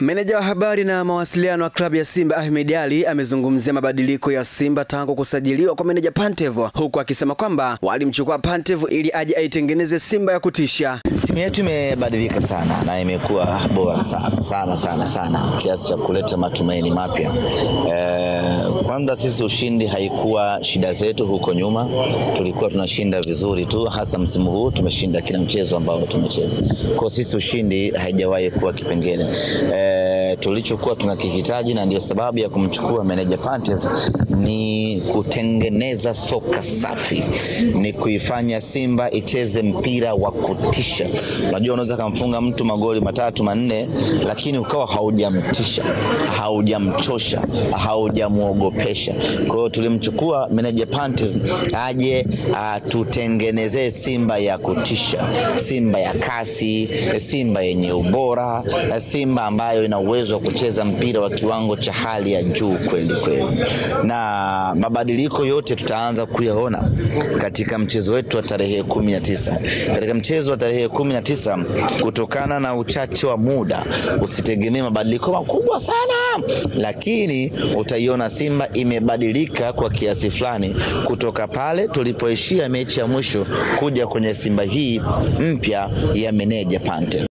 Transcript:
Meneja wa habari na mawasiliano wa klabu ya Simba Ahmed Ally amezungumzia mabadiliko ya Simba tangu kusajiliwa kwa meneja Pantev, huku akisema kwamba walimchukua Pantev ili aje aitengeneze Simba ya kutisha. Timu yetu imebadilika sana na imekuwa bora sana kiasi cha kuleta matumaini mapya. Kwanza sisi ushindi haikuwa shida zetu huko nyuma, tulikuwa tunashinda vizuri tu, hasa msimu huu tumeshinda kila mchezo ambao tumecheza. Kwa sisi ushindi haijawahi kuwa kipengele. Tulichokuwa tunakihitaji na ndio sababu ya kumchukua meneja Pantev ni kutengeneza soka safi, ni kuifanya Simba icheze mpira wa kutisha. Unajua unaweza kumfunga mtu magoli 3-4 lakini ukawa haujamtisha, haujamchosha, haujamuogopesha. Kwa hiyo tulimchukua meneja Pantev aje tutengenezee Simba ya kutisha, Simba ya kasi, Simba yenye ubora, Simba ambayo ina uwezo wa kucheza mpira wa kiwango cha hali ya juu kweli. Na mabadiliko yote tutaanza kuyaona katika mchezo wetu wa tarehe 19. Katika mchezo wa tarehe 19, kutokana na uchache wa muda, usitegemee mabadiliko makubwa sana, lakini utaiona Simba imebadilika kwa kiasi fulani kutoka pale tulipoishia mechi ya mwisho kuja kwenye Simba hii mpya ya meneja Pantev.